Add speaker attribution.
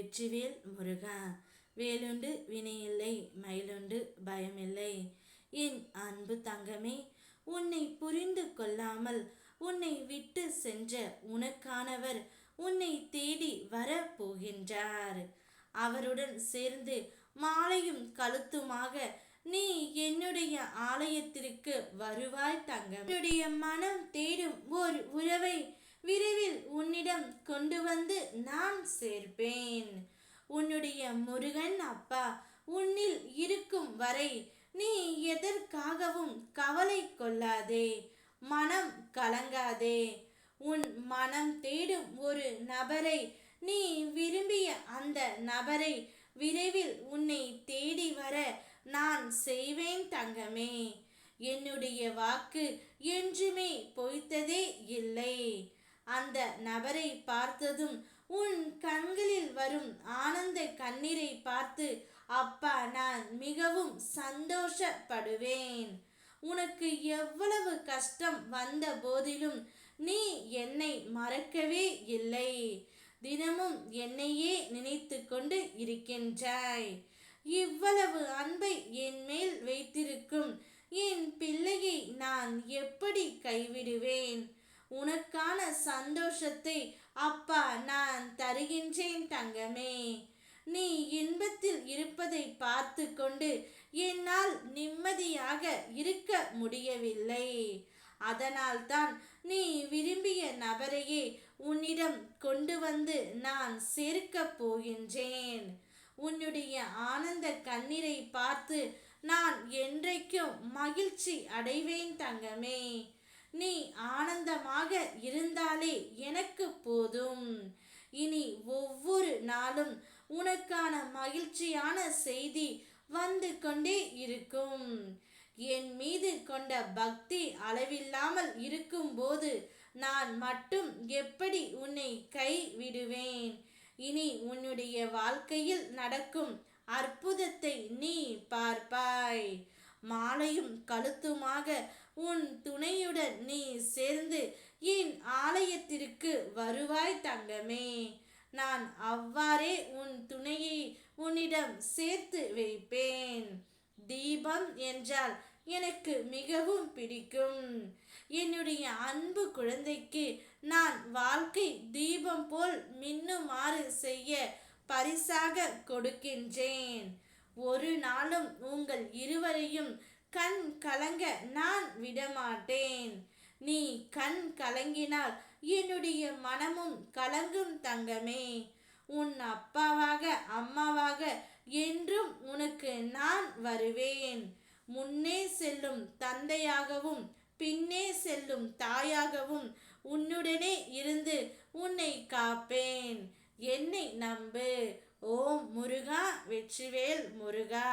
Speaker 1: வெற்றிவேல் முருகா. வேலுண்டு வினையில்லை, மயிலுண்டு பயமில்லை. என் அன்பு தங்கமே, உன்னை புரிந்து கொள்ளாமல் உன்னை விட்டு சென்ற உனக்கானவர் உன்னை தேடி வரப்போகின்றார். அவருடன் சேர்ந்து மாலையும் கழுத்துமாக நீ என்னுடைய ஆலயத்திற்கு வருவாய் தங்கம். என்னுடைய மனம் தேடும் ஓர் உறவை விரைவில் உன்னிடம் கொண்டு வந்து நான் சேர்ப்பேன். உன்னுடைய முருகன் அப்பா உன்னில் இருக்கும் வரை நீ எதற்காகவும் கவலை கொள்ளாதே, மனம் கலங்காதே. உன் மனம் தேடும் ஒரு நபரை, நீ விரும்பிய அந்த நபரை விரைவில் உன்னை தேடி வர நான் செய்வேன் தங்கமே. என்னுடைய வாக்கு என்றுமே பொய்த்ததே இல்லை. அந்த நபரை பார்த்ததும் உன் கண்களில் வரும் ஆனந்த கண்ணீரை பார்த்து அப்பா நான் மிகவும் சந்தோஷப்படுவேன். உனக்கு எவ்வளவு கஷ்டம் வந்த போதிலும் நீ என்னை மறக்கவே இல்லை. தினமும் என்னையே நினைத்து கொண்டு இருக்கின்றாய். இவ்வளவு அன்பை என் மேல் வைத்திருக்கும் என் பிள்ளையை நான் எப்படி கைவிடுவேன்? உனக்கான சந்தோஷத்தை அப்பா நான் தருகின்றேன் தங்கமே. நீ இன்பத்தில் இருப்பதை பார்த்து கொண்டு என்னால் நிம்மதியாக இருக்க முடியவில்லை. அதனால்தான் நீ விரும்பிய நபரையே உன்னிடம் கொண்டு வந்து நான் சேர்க்கப் போகின்றேன். உன்னுடைய ஆனந்த கண்ணீரை பார்த்து நான் என்றைக்கும் மகிழ்ச்சி அடைவேன் தங்கமே. நீ ஆனந்தமாக இருந்தாலே எனக்கு போதும். இனி ஒவ்வொரு நாளும் உனக்கான மகிழ்ச்சியான செய்தி வந்து கொண்டே இருக்கும். என் மீது கொண்ட பக்தி அளவில்லாமல் இருக்கும்போது நான் மட்டும் எப்படி உன்னை கைவிடுவேன்? இனி உன்னுடைய வாழ்க்கையில் நடக்கும் அற்புதத்தை நீ பார்ப்பாய். மாலையும் கழுத்துமாக உன் துணையுடன் நீ சேர்ந்து என் ஆலயத்திற்கு வருவாய் தங்கமே. நான் அவ்வாறே உன் துணையை உன்னிடம் சேர்த்து வைப்பேன். தீபம் என்றால் எனக்கு மிகவும் பிடிக்கும். என்னுடைய அன்பு குழந்தைக்கு நான் வாழ்க்கை தீபம் போல் மின்னுமாறு செய்ய பரிசாக கொடுக்கின்றேன். ஒரு நாளும் உங்கள் இருவரையும் கண் கலங்க நான் விடமாட்டேன். நீ கண் கலங்கினால் என்னுடைய மனமும் கலங்கும் தங்கமே. உன் அப்பாவாக அம்மாவாக என்றும் உனக்கு நான் வருவேன். முன்னே செல்லும் தந்தையாகவும் பின்னே செல்லும் தாயாகவும் உன்னுடனே இருந்து உன்னை காப்பேன். என்னை நம்பு. ஓம் முருகா. வெற்றிவேல் முருகா.